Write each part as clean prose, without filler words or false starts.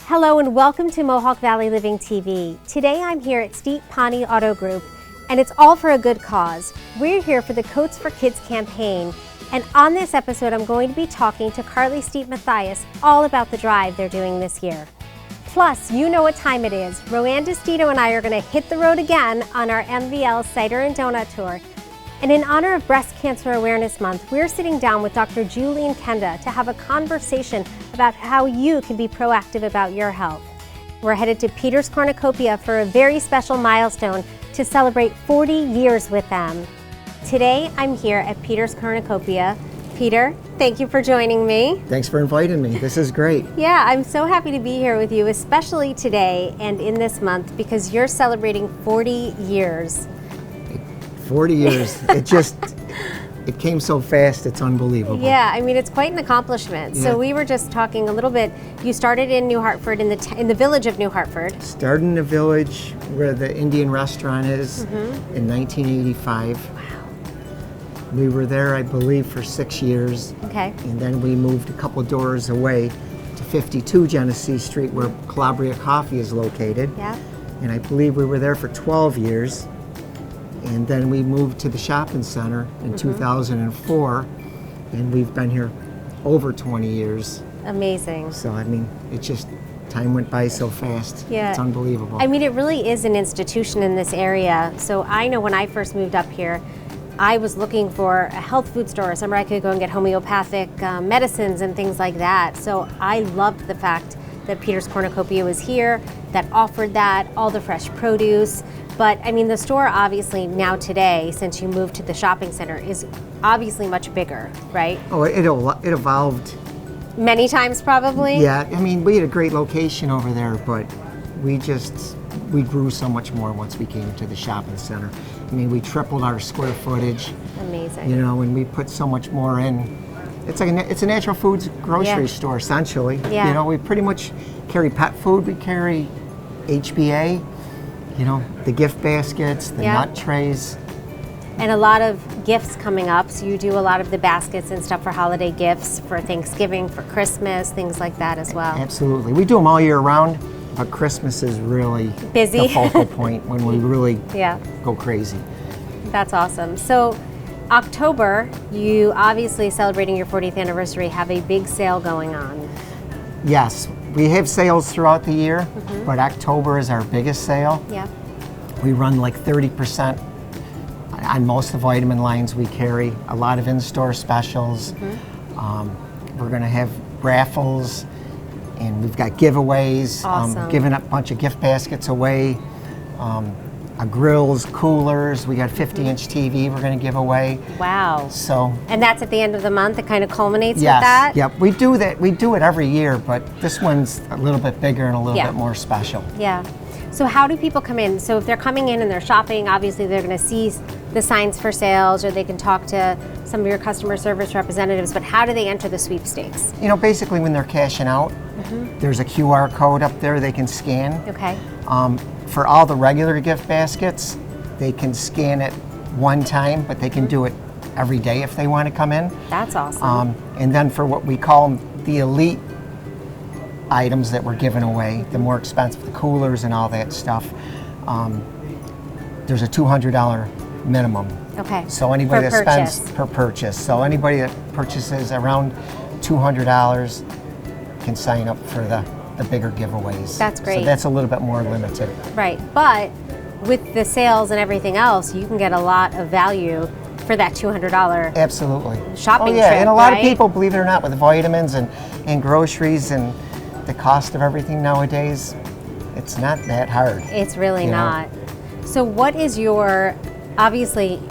Hello and welcome to Mohawk Valley Living TV. Today I'm here at Steet Ponte Auto Group, and it's all for a good cause. We're here for the Coats for Kids campaign, and on this episode I'm going to be talking to Carly Steet Mathias all about the drive they're doing this year. Plus, you know what time it is. RoAnn Destito and I are going to hit the road again on our MVL Cider and Donut Tour. And in honor of Breast Cancer Awareness Month, we're sitting down with Dr. Juleen Qandah to have a conversation about how you can be proactive about your health. We're headed to Peter's Cornucopia for a very special milestone to celebrate 40 years with them. Today, I'm here at Peter's Cornucopia. Peter, thank you for joining me. Thanks for inviting me. This is great. Yeah, I'm so happy to be here with you, especially today and in this month, because you're celebrating 40 years. 40 years. It came so fast, it's unbelievable. Yeah, I mean, it's quite an accomplishment. Yeah. So we were just talking a little bit. You started in New Hartford, in the village of New Hartford. Started in the village where the Indian restaurant is in 1985. Wow. We were there, I believe, for 6 years. Okay. And then we moved a couple doors away to 52 Genesee Street where Calabria Coffee is located. Yeah. And I believe we were there for 12 years. And then we moved to the shopping center in 2004, and we've been here over 20 years. Amazing. So, I mean, time went by so fast. Yeah. It's unbelievable. I mean, it really is an institution in this area. So I know when I first moved up here, I was looking for a health food store, somewhere I could go and get homeopathic medicines and things like that. So I loved the fact that Peter's Cornucopia was here, that offered that, all the fresh produce. But I mean, the store obviously now today, since you moved to the shopping center, is obviously much bigger, right? Oh, it evolved. Many times probably? Yeah, I mean, we had a great location over there, but we grew so much more once we came to the shopping center. I mean, we tripled our square footage. Amazing. You know, and we put so much more in. It's a natural foods grocery store, essentially. Yeah. You know, we pretty much carry pet food, we carry HBA, you know, the gift baskets, the nut trays. And a lot of gifts coming up, so you do a lot of the baskets and stuff for holiday gifts, for Thanksgiving, for Christmas, things like that as well. Absolutely. We do them all year round, but Christmas is really busy. The focal point when we really go crazy. That's awesome. So October, you obviously celebrating your 40th anniversary, have a big sale going on. Yes, we have sales throughout the year, but October is our biggest sale. Yeah. We run like 30% on most of the vitamin lines we carry, a lot of in-store specials. We're going to have raffles, and we've got giveaways. Awesome. Giving up a bunch of gift baskets away. Grills, coolers. We got 50-inch TV we're going to give away. Wow. So. And that's at the end of the month. It kind of culminates with Yes. that. Yep. We do that. We do it every year, but this one's a little bit bigger and a little bit more special. Yeah. So how do people come in? So if they're coming in and they're shopping, obviously they're going to see the signs for sales, or they can talk to some of your customer service representatives. But how do they enter the sweepstakes? You know, basically when they're cashing out, there's a QR code up there they can scan. Okay. For all the regular gift baskets, they can scan it one time, but they can do it every day if they want to come in. That's awesome. And then for what we call the elite items that we're giving away, the more expensive, the coolers and all that stuff, there's a $200 minimum. Okay. So anybody Per that spends per purchase. So anybody that purchases around $200 can sign up for the bigger giveaways. That's great. So that's a little bit more limited. Right, but with the sales and everything else, you can get a lot of value for that $200 Absolutely. shopping yeah, trip, and a lot right? of people, believe it or not, with vitamins and groceries and the cost of everything nowadays, it's not that hard. It's really you know? not. So what is your, obviously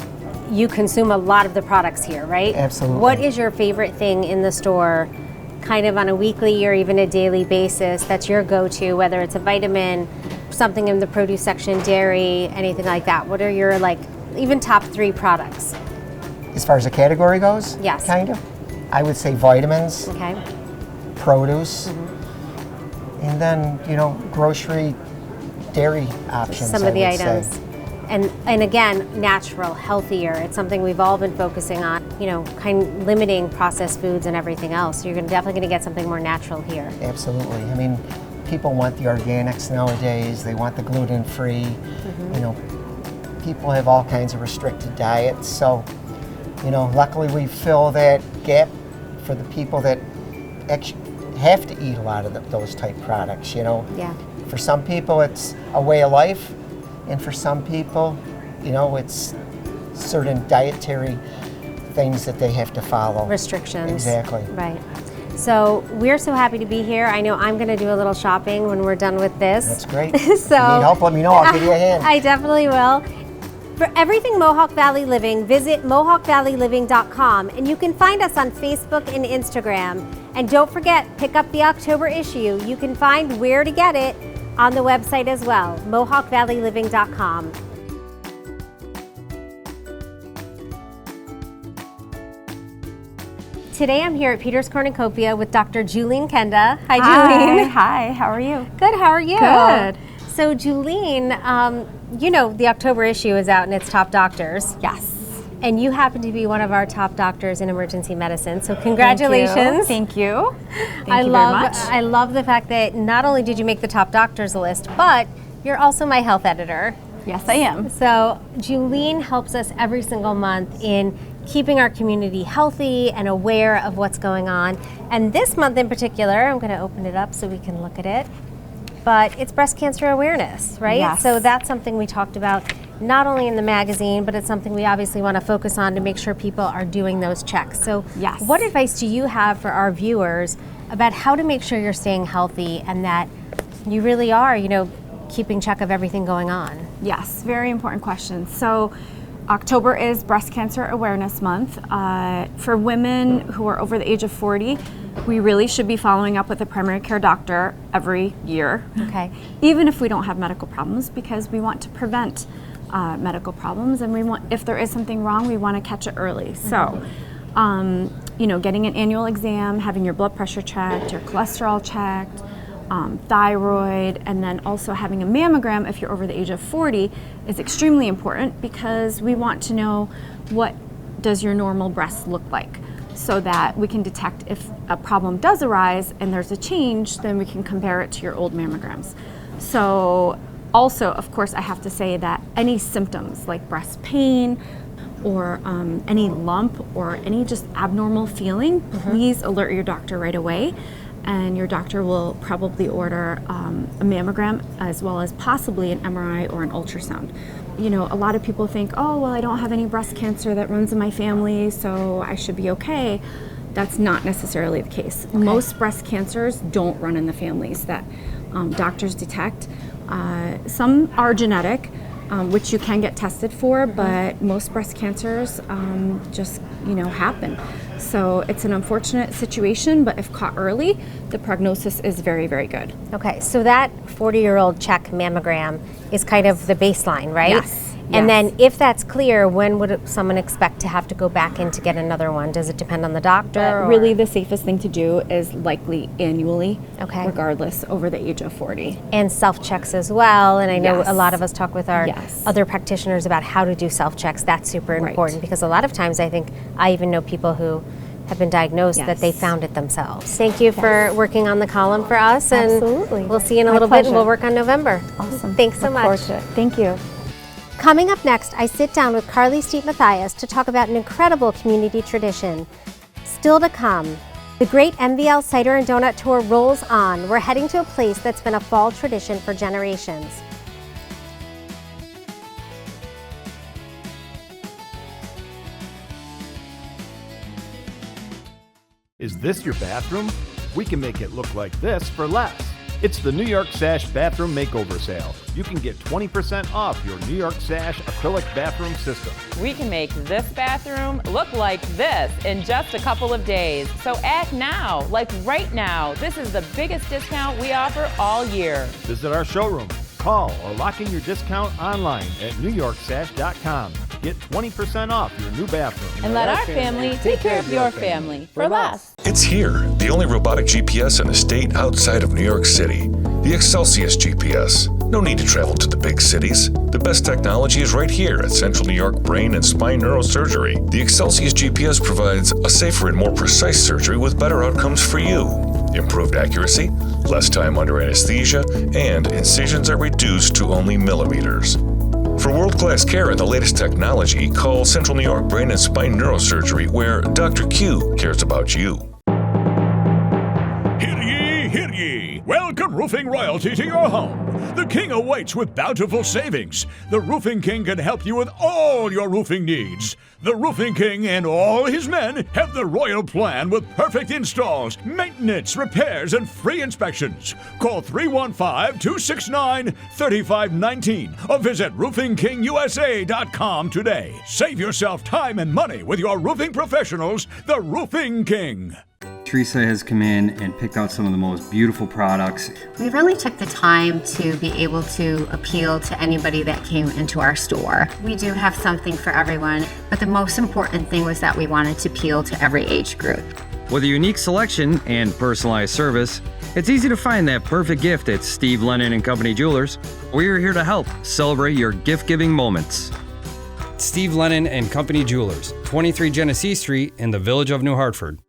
you consume a lot of the products here, right? Absolutely. What is your favorite thing in the store, kind of on a weekly or even a daily basis, that's your go-to, whether it's a vitamin, something in the produce section, dairy, anything like that? What are your, even top 3 products? As far as the category goes? Yes. Kind of. I would say vitamins, Okay. produce, and then, grocery, dairy options. Some of the I would items. say. And again, natural, healthier. It's something we've all been focusing on, limiting processed foods and everything else. So you're definitely going to get something more natural here. Absolutely. I mean, people want the organics nowadays. They want the gluten-free. You know, people have all kinds of restricted diets. So, you know, luckily we fill that gap for the people that actually have to eat a lot of those type products, you know. Yeah. For some people it's a way of life, and for some people, you know, it's certain dietary things that they have to follow. Restrictions. Exactly. Right. So we're so happy to be here. I know I'm going to do a little shopping when we're done with this. That's great. So if you need help, let me know. I'll give you a hand. I definitely will. For everything Mohawk Valley Living, visit mohawkvalleyliving.com, and you can find us on Facebook and Instagram. And don't forget, pick up the October issue. You can find where to get it on the website as well, mohawkvalleyliving.com. Today I'm here at Peter's Cornucopia with Dr. Juleen Qandah. Hi, Juleen. Hi, how are you? Good, how are you? Good. So Juleen, you know the October issue is out and it's Top Doctors. Yes. And you happen to be one of our top doctors in emergency medicine, so congratulations. Thank you. Thank you very much. I love the fact that not only did you make the top doctors list, but you're also my health editor. Yes, I am. So Juleen helps us every single month in keeping our community healthy and aware of what's going on. And this month in particular, I'm going to open it up so we can look at it, but it's breast cancer awareness, right? Yes. So that's something we talked about not only in the magazine, but it's something we obviously want to focus on to make sure people are doing those checks. So yes. What advice do you have for our viewers about how to make sure you're staying healthy and that you really are, you know, keeping check of everything going on? Yes, very important question. So October is Breast Cancer Awareness Month. For women who are over the age of 40, we really should be following up with a primary care doctor every year. Okay. Even if we don't have medical problems, because we want to prevent medical problems, and we want, if there is something wrong, we want to catch it early. So, you know, getting an annual exam, having your blood pressure checked, your cholesterol checked, thyroid, and then also having a mammogram if you're over the age of 40 is extremely important, because we want to know what does your normal breast look like, so that we can detect if a problem does arise and there's a change, then we can compare it to your old mammograms. So also, of course, I have to say that any symptoms like breast pain or any lump or any just abnormal feeling, please alert your doctor right away. And your doctor will probably order a mammogram as well as possibly an MRI or an ultrasound. You know, a lot of people think, oh, well, I don't have any breast cancer that runs in my family, so I should be okay. That's not necessarily the case. Okay. Most breast cancers don't run in the families that doctors detect. Some are genetic, which you can get tested for, but most breast cancers just, you know, happen. So it's an unfortunate situation, but if caught early, the prognosis is very, very good. Okay, so that 40-year-old check mammogram is kind of the baseline, right? Yes. And then if that's clear, when would someone expect to have to go back in to get another one? Does it depend on the doctor? Really, the safest thing to do is likely annually, okay, regardless, over the age of 40. And self-checks as well. And I know Yes. a lot of us talk with our Yes. other practitioners about how to do self-checks. That's super important, because a lot of times I think I even know people who have been diagnosed that they found it themselves. Thank you for working on the column for us. And Absolutely. we'll see you in a My little bit, and pleasure. we'll work on November. Awesome. Thanks so Look much. forward to it. Thank you. Coming up next, I sit down with Carly Steet Mathias to talk about an incredible community tradition. Still to come, the great MVL Cider and Donut Tour rolls on. We're heading to a place that's been a fall tradition for generations. Is this your bathroom? We can make it look like this for less. It's the New York Sash Bathroom Makeover Sale. You can get 20% off your New York Sash acrylic bathroom system. We can make this bathroom look like this in just a couple of days. So act now, like right now. This is the biggest discount we offer all year. Visit our showroom, call, or lock in your discount online at newyorksash.com. Get 20% off your new bathroom. And let our family take care of your family for less. It's here, the only robotic GPS in the state outside of New York City. The Excelsius GPS. No need to travel to the big cities. The best technology is right here at Central New York Brain and Spine Neurosurgery. The Excelsius GPS provides a safer and more precise surgery with better outcomes for you. Improved accuracy, less time under anesthesia, and incisions are reduced to only millimeters. For world-class care and the latest technology, call Central New York Brain and Spine Neurosurgery, where Dr. Q cares about you. Hear ye, hear ye! Welcome roofing royalty to your home. The King awaits with bountiful savings. The Roofing King can help you with all your roofing needs. The Roofing King and all his men have the royal plan with perfect installs, maintenance, repairs, and free inspections. Call 315-269-3519 or visit roofingkingusa.com today. Save yourself time and money with your roofing professionals, the Roofing King. Teresa has come in and picked out some of the most beautiful products. We really took the time to be able to appeal to anybody that came into our store. We do have something for everyone, but the most important thing was that we wanted to appeal to every age group. With a unique selection and personalized service, it's easy to find that perfect gift at Steve Lennon & Company Jewelers. We're here to help celebrate your gift-giving moments. Steve Lennon & Company Jewelers, 23 Genesee Street in the Village of New Hartford.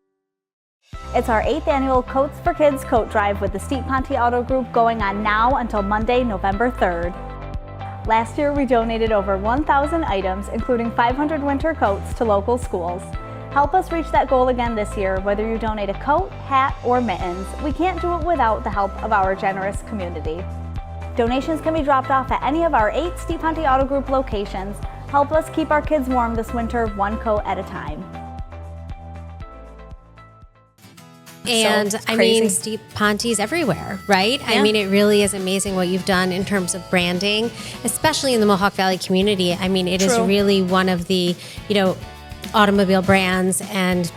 It's our 8th annual Coats for Kids coat drive with the Steet Ponte Auto Group going on now until Monday, November 3rd. Last year, we donated over 1,000 items, including 500 winter coats to local schools. Help us reach that goal again this year, whether you donate a coat, hat, or mittens. We can't do it without the help of our generous community. Donations can be dropped off at any of our 8 Steet Ponte Auto Group locations. Help us keep our kids warm this winter, one coat at a time. And So I mean, Steet Ponte's everywhere, right? Yeah. I mean, it really is amazing what you've done in terms of branding, especially in the Mohawk Valley community. I mean, it is really one of the, automobile brands and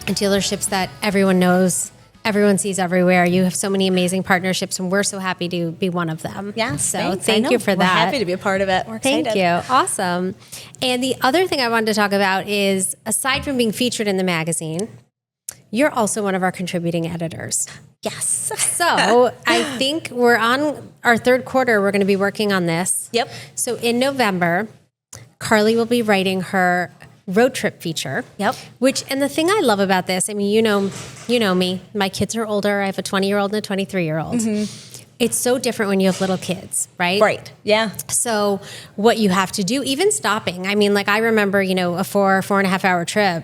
dealerships that everyone knows, everyone sees everywhere. You have so many amazing partnerships, and we're so happy to be one of them. Yeah, so thank you for that. We're happy to be a part of it. We're excited. Thank you. Awesome. And the other thing I wanted to talk about is, aside from being featured in the magazine, you're also one of our contributing editors. Yes. So I think we're on our third quarter. We're going to be working on this. Yep. So in November, Carly will be writing her road trip feature. Yep. And the thing I love about this, I mean, you know me. My kids are older. I have a 20-year-old and a 23-year-old. Mm-hmm. It's so different when you have little kids, right? Right. Yeah. So what you have to do, even stopping. I mean, like I remember, a 4.5 hour trip.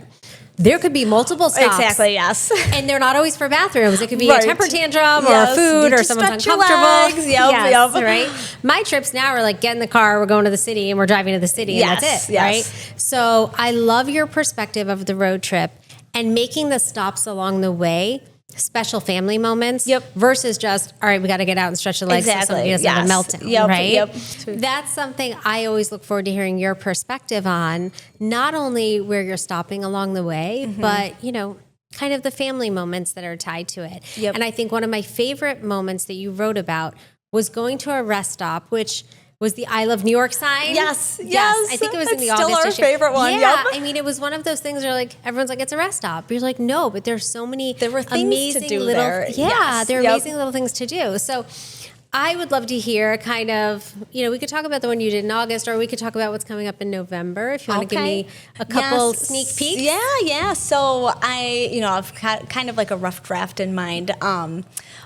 There could be multiple stops. Exactly, yes. And they're not always for bathrooms. It could be a temper tantrum or food or someone's uncomfortable. Yep. Right? My trips now are like, get in the car, we're going to the city, and we're driving to the city, and that's it, right? So I love your perspective of the road trip and making the stops along the way special family moments versus just, all right, we got to get out and stretch the legs so somebody doesn't have a meltdown, right? Yep. That's something I always look forward to hearing your perspective on, not only where you're stopping along the way, but, kind of the family moments that are tied to it. Yep. And I think one of my favorite moments that you wrote about was going to a rest stop, which was the I Love New York sign. Yes. I think it was in the August issue. Still our favorite one. Yeah. I mean, it was one of those things where everyone's like, it's a rest stop. You're like, no, but there's so many amazing to do little, there. There are amazing little things to do. So I would love to hear kind of, we could talk about the one you did in August, or we could talk about what's coming up in November. If you want to give me a couple sneak peeks. Yeah. So I've got kind of like a rough draft in mind,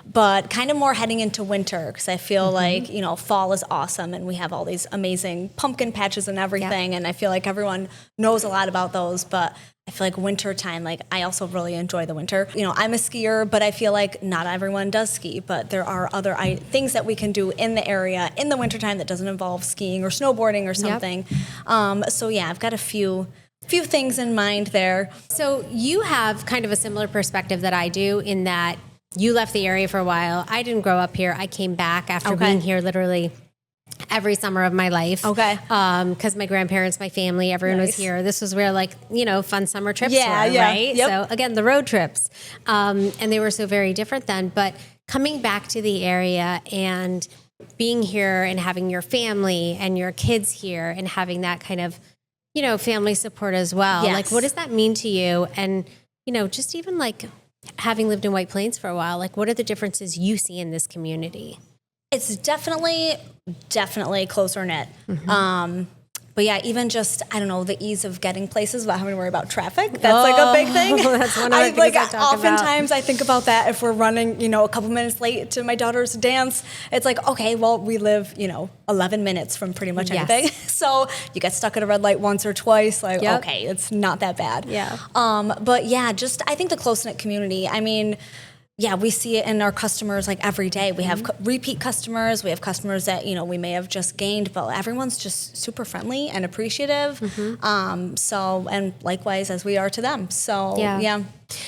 but kind of more heading into winter, because I feel like, fall is awesome and we have all these amazing pumpkin patches and everything. And I feel like everyone knows a lot about those, but I feel like winter time, I also really enjoy the winter. I'm a skier, but I feel like not everyone does ski, but there are other things that we can do in the area in the wintertime that doesn't involve skiing or snowboarding or something. I've got a few things in mind there. So you have kind of a similar perspective that I do, in that you left the area for a while. I didn't grow up here. I came back after being here literally every summer of my life. Okay. Because my grandparents, my family, everyone was here. This was where fun summer trips were, right? Yep. So again, the road trips. And they were so very different then. But coming back to the area and being here and having your family and your kids here and having that kind of, family support as well. Yes. What does that mean to you? And, just even having lived in White Plains for a while, what are the differences you see in this community? It's definitely closer knit. But yeah, even just, I don't know, the ease of getting places without having to worry about traffic. That's like a big thing. That's one of the things I talk oftentimes I think about that if we're running, a couple minutes late to my daughter's dance. It's like, okay, well, we live, 11 minutes from pretty much anything. So you get stuck at a red light once or twice, like, okay, it's not that bad. Yeah. But yeah, just I think the close-knit community, I mean, yeah, we see it in our customers like every day. We have repeat customers. We have customers that, we may have just gained, but everyone's just super friendly and appreciative. And likewise as we are to them. So, yeah.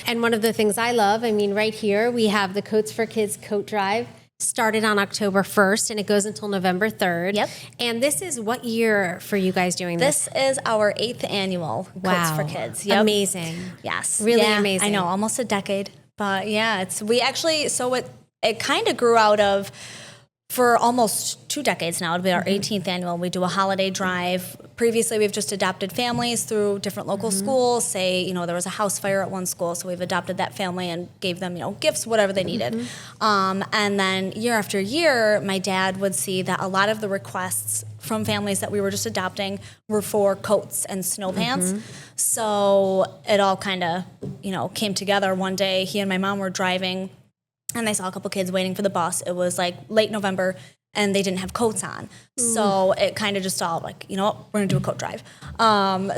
And one of the things I love, right here, we have the Coats for Kids coat drive. Started on October 1st and it goes until November 3rd. Yep. And this is what year for you guys doing this? This is our 8th annual Coats for Kids. Yep. Amazing. Yes. Really amazing. I know, almost a decade. But yeah, it kind of grew out of, for almost 2 decades now, it'll be our 18th annual. We do a holiday drive. Previously, we've just adopted families through different local schools. Say, there was a house fire at one school, so we've adopted that family and gave them, gifts, whatever they needed. And then year after year, my dad would see that a lot of the requests from families that we were just adopting were for coats and snow pants. So it all kind of, came together. One day, he and my mom were driving, and they saw a couple kids waiting for the bus. It was like late November, and they didn't have coats on. So it kind of just all like, we're going to do a coat drive.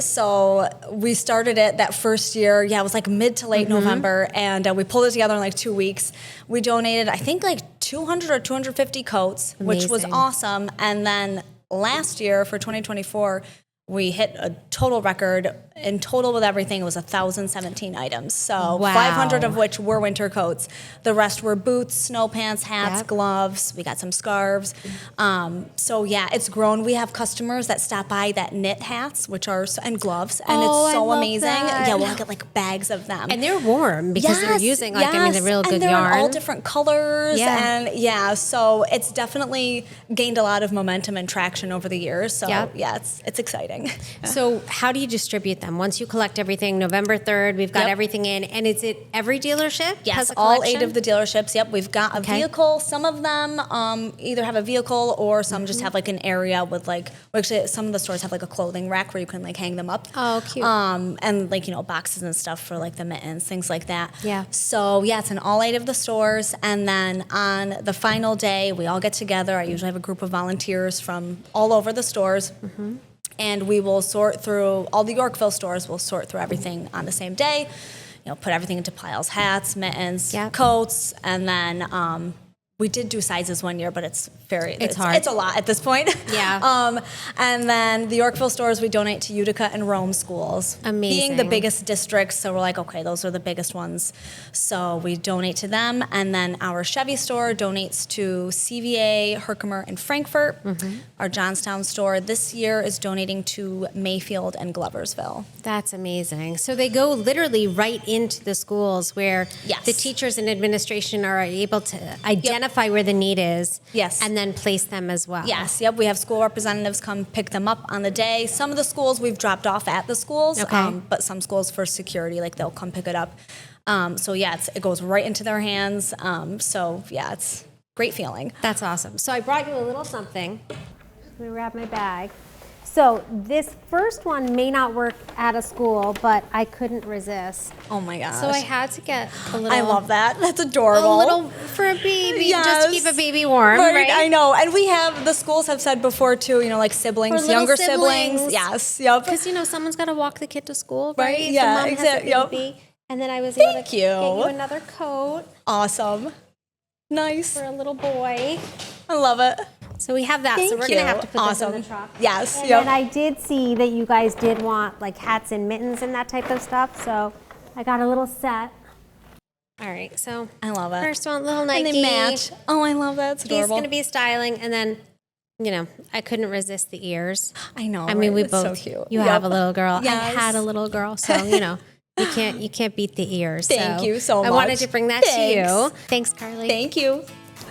So we started it that first year. Yeah, it was like mid to late November, and we pulled it together in like 2 weeks. We donated, I think, like 200 or 250 coats, which was awesome. And then last year for 2024, we hit a total record. In total with everything, it was 1,017 items. So 500 of which were winter coats. The rest were boots, snow pants, hats, gloves. We got some scarves. So yeah, it's grown. We have customers that stop by that knit hats, and gloves, and it's so amazing. That. Yeah, we'll get like bags of them. And they're warm because they're using the real good and they're yarn. In all different colors. And so it's definitely gained a lot of momentum and traction over the years. So yeah, it's exciting. So how do you distribute them? Once you collect everything, November 3rd, we've got everything in. And is it every dealership? Yes, all 8 of the dealerships. Yep, we've got a vehicle. Some of them either have a vehicle or some just have like an area with actually some of the stores have like a clothing rack where you can like hang them up. Oh, cute. And like, boxes and stuff for like the mittens, things like that. Yeah. So yeah, it's in all 8 of the stores. And then on the final day, we all get together. I usually have a group of volunteers from all over the stores. And we will sort through, all the Yorkville stores will sort through everything on the same day, put everything into piles, hats, mittens, coats, and then we did do sizes one year, but it's hard. It's a lot at this point. Yeah. And then the Yorkville stores, we donate to Utica and Rome schools. Amazing. Being the biggest districts, so we're like, okay, those are the biggest ones. So we donate to them. And then our Chevy store donates to CVA, Herkimer, and Frankfort. Our Johnstown store this year is donating to Mayfield and Gloversville. That's amazing. So they go literally right into the schools where the teachers and administration are able to identify where the need is. Yes. And then place them as well. Yes, we have school representatives come pick them up on the day. Some of the schools we've dropped off at the schools, but some schools for security, like they'll come pick it up. So yeah, it goes right into their hands. So yeah, it's a great feeling. That's awesome. So I brought you a little something. Let me grab my bag. So this first one may not work at a school, but I couldn't resist. Oh my gosh. So I had to get a little. I love that. That's adorable. A little for a baby, just to keep a baby warm, right? I know. And the schools have said before too, like siblings, younger siblings. Yes, yep. Because, someone's got to walk the kid to school, right? Yeah, exactly. Yep. And then I was able to get you another coat. Awesome. Nice. For a little boy. I love it. So we have that. So we're going to have to put this in the truck. Yes. And then I did see that you guys did want like hats and mittens and that type of stuff. So I got a little set. All right. So I love it. First one, little Nike. And they match. Oh, I love that. It's adorable. He's going to be styling. And then, I couldn't resist the ears. I know. I mean, we it's both. So cute. You have a little girl. Yes. I had a little girl. So, you can't beat the ears. Thank you so much. I wanted to bring that to you. Thanks, Carly. Thank you.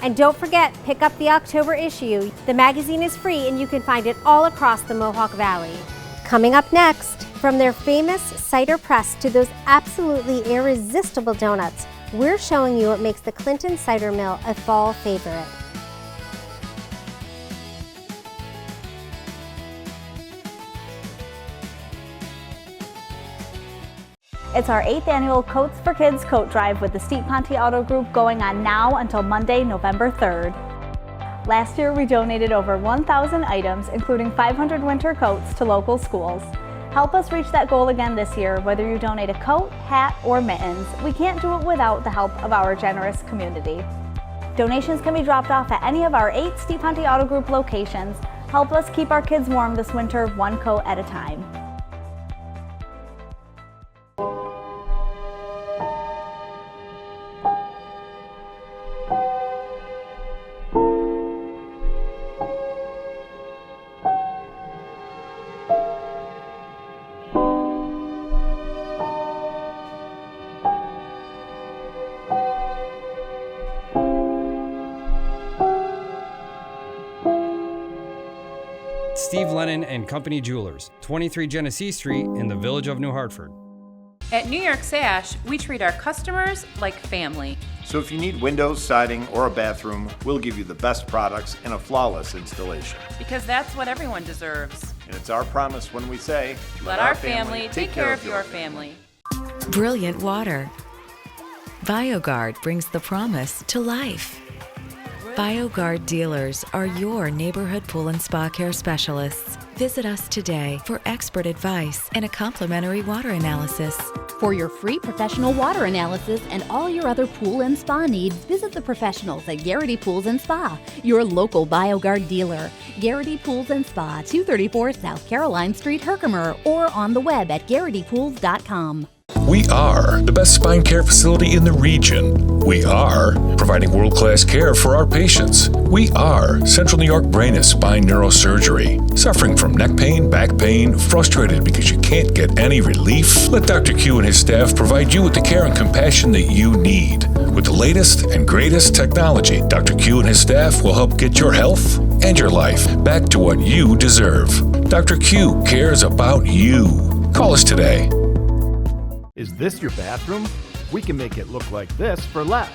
And don't forget, pick up the October issue. The magazine is free and you can find it all across the Mohawk Valley. Coming up next, from their famous cider press to those absolutely irresistible donuts, we're showing you what makes the Clinton Cider Mill a fall favorite. It's our 8th annual Coats for Kids coat drive with the Steet Ponte Auto Group going on now until Monday, November 3rd. Last year, we donated over 1,000 items, including 500 winter coats, to local schools. Help us reach that goal again this year, whether you donate a coat, hat, or mittens. We can't do it without the help of our generous community. Donations can be dropped off at any of our 8 Steet Ponte Auto Group locations. Help us keep our kids warm this winter, one coat at a time. Steve Lennon and Company Jewelers, 23 Genesee Street in the Village of New Hartford. At New York Sash, we treat our customers like family. So if you need windows, siding, or a bathroom, we'll give you the best products and a flawless installation. Because that's what everyone deserves. And it's our promise when we say, Let our family take care of your family. Brilliant water. BioGuard brings the promise to life. BioGuard dealers are your neighborhood pool and spa care specialists. Visit us today for expert advice and a complimentary water analysis. For your free professional water analysis and all your other pool and spa needs, visit the professionals at Garrity Pools and Spa, your local BioGuard dealer. Garrity Pools and Spa, 234 South Caroline Street, Herkimer, or on the web at garritypools.com. We are the best spine care facility in the region. We are providing world-class care for our patients. We are Central New York Brain and Spine Neurosurgery. Suffering from neck pain, back pain, frustrated because you can't get any relief? Let Dr. Q and his staff provide you with the care and compassion that you need. With the latest and greatest technology, Dr. Q and his staff will help get your health and your life back to what you deserve. Dr. Q cares about you. Call us today. Is this your bathroom? We can make it look like this for less.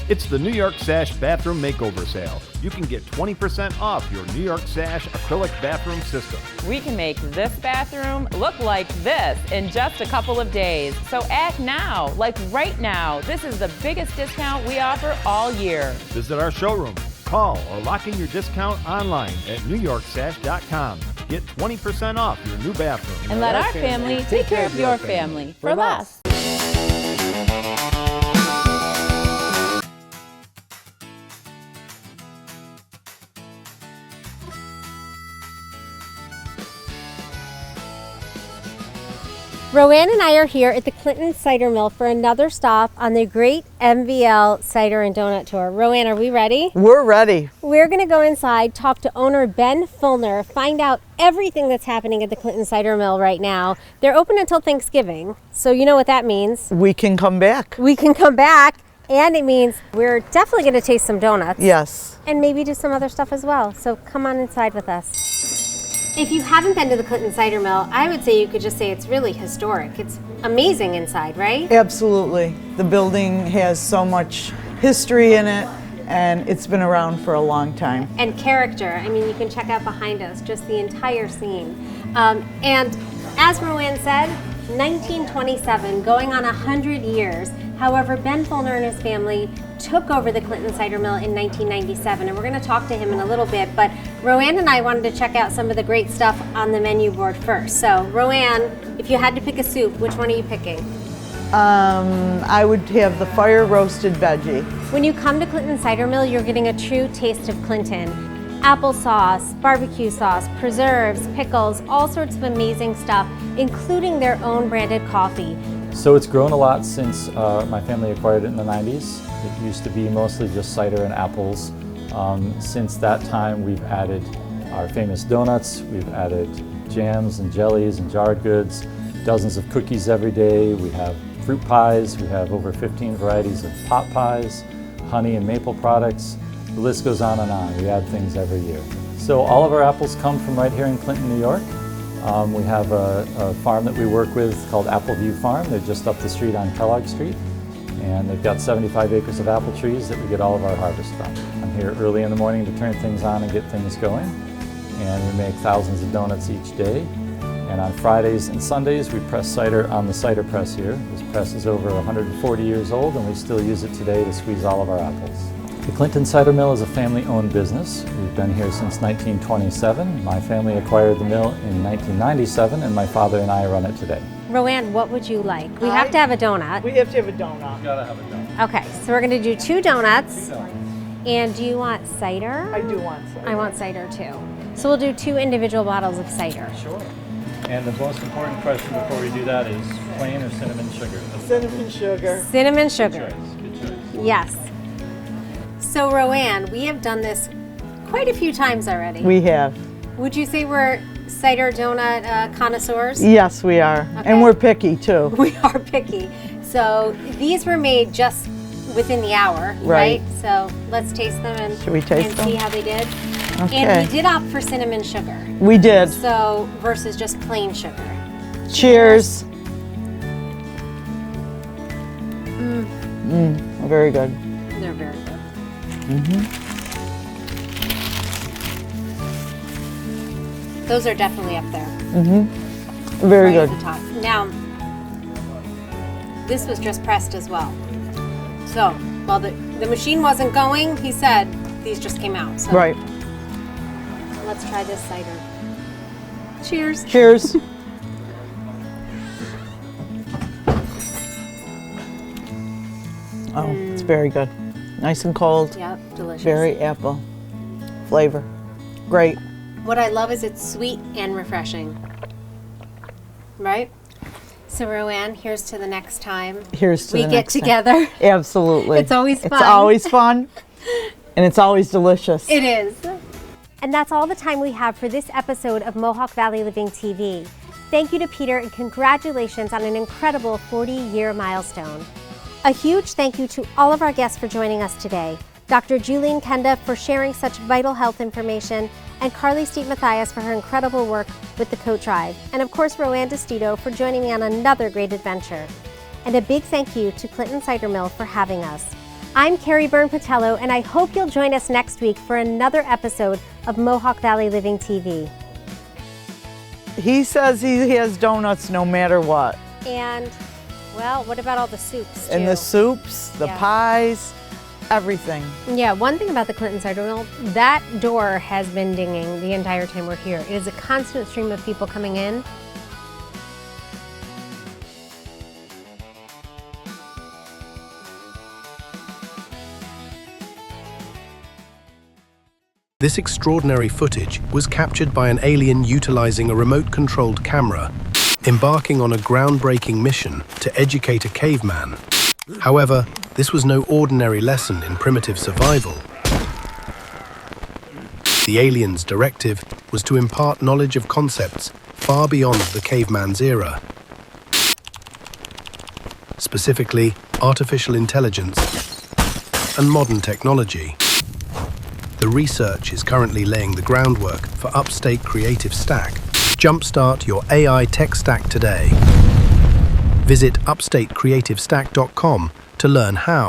It's the New York Sash Bathroom Makeover Sale. You can get 20% off your New York Sash acrylic bathroom system. We can make this bathroom look like this in just a couple of days. So act now, like right now. This is the biggest discount we offer all year. Visit our showroom, call, or lock in your discount online at newyorksash.com. Get 20% off your new bathroom. And let our family take care of your family for less. RoAnn and I are here at the Clinton Cider Mill for another stop on the great MVL Cider and Donut Tour. RoAnn, are we ready? We're ready. We're going to go inside, talk to owner Ben Fulner, find out everything that's happening at the Clinton Cider Mill right now. They're open until Thanksgiving, so you know what that means. We can come back. We can come back, and it means we're definitely going to taste some donuts. Yes. And maybe do some other stuff as well, so come on inside with us. If you haven't been to the Clinton Cider Mill, I would say you could just say it's really historic. It's amazing inside, right? Absolutely. The building has so much history in it, and it's been around for a long time. And character. I mean, you can check out behind us, just the entire scene. And as RoAnn said, 1927, going on 100 years. However, Ben Fulner and his family took over the Clinton Cider Mill in 1997, and we're going to talk to him in a little bit, but RoAnn and I wanted to check out some of the great stuff on the menu board first. So, RoAnn, if you had to pick a soup, which one are you picking? I would have the fire roasted veggie. When you come to Clinton Cider Mill, you're getting a true taste of Clinton. Applesauce, barbecue sauce, preserves, pickles, all sorts of amazing stuff, including their own branded coffee. So it's grown a lot since my family acquired it in the 90s. It used to be mostly just cider and apples. Since that time, we've added our famous donuts, we've added jams and jellies and jarred goods, dozens of cookies every day. We have fruit pies, we have over 15 varieties of pot pies, honey and maple products. The list goes on and on. We add things every year. So all of our apples come from right here in Clinton, New York. We have a farm that we work with called Appleview Farm. They're just up the street on Kellogg Street. And they've got 75 acres of apple trees that we get all of our harvest from. I'm here early in the morning to turn things on and get things going. And we make thousands of donuts each day. And on Fridays and Sundays, we press cider on the cider press here. This press is over 140 years old, and we still use it today to squeeze all of our apples. The Clinton Cider Mill is a family-owned business. We've been here since 1927. My family acquired the mill in 1997, and my father and I run it today. RoAnn, what would you like? We have to have a donut. We have to have a donut. You gotta have a donut. Okay, so we're gonna do 2 donuts. And do you want cider? I do want cider. I want cider too. So we'll do 2 individual bottles of cider. Sure. And the most important question before we do that is plain or cinnamon sugar? Cinnamon sugar. Cinnamon sugar. Good choice. Yes. So RoAnn, we have done this quite a few times already. We have. Would you say we're cider donut connoisseurs? Yes, we are. Okay. And we're picky too. We are picky. So these were made just within the hour, right? Right. So let's taste them and, Should we taste and them? see how they did. Okay. And we did opt for cinnamon sugar. We did. So versus just plain sugar. Cheers. Very good. They're very good. Those are definitely up there. Very Right good. at the top. Now, this was just pressed as well. So while the machine wasn't going, he said these just came out. So Right. let's try this cider. Cheers. Cheers. Oh, it's very good. Nice and cold. Yep, delicious. Very apple flavor. Great. What I love is it's sweet and refreshing. Right? So RoAnn, here's to the next time Here's to we the get next time. together. Absolutely. It's always fun. It's always fun. And it's always delicious. It is. And that's all the time we have for this episode of Mohawk Valley Living TV. Thank you to Peter and congratulations on an incredible 40-year milestone. A huge thank you to all of our guests for joining us today. Dr. Juleen Qandah for sharing such vital health information, and Carly Steet Mathias for her incredible work with the Coat Tribe. And of course, RoAnn Destito for joining me on another great adventure. And a big thank you to Clinton Cider Mill for having us. I'm Carrie Byrne-Patello, and I hope you'll join us next week for another episode of Mohawk Valley Living TV. He says he has donuts no matter what. And, well, what about all the soups, too? And the soups, the pies, everything. Yeah, one thing about the Clinton Cider Mill, that door has been dinging the entire time we're here. It is a constant stream of people coming in. This extraordinary footage was captured by an alien utilizing a remote-controlled camera, embarking on a groundbreaking mission to educate a caveman. However, this was no ordinary lesson in primitive survival. The alien's directive was to impart knowledge of concepts far beyond the caveman's era. Specifically, artificial intelligence and modern technology. The research is currently laying the groundwork for Upstate Creative Stack. Jumpstart your AI tech stack today. Visit upstatecreativestack.com to learn how.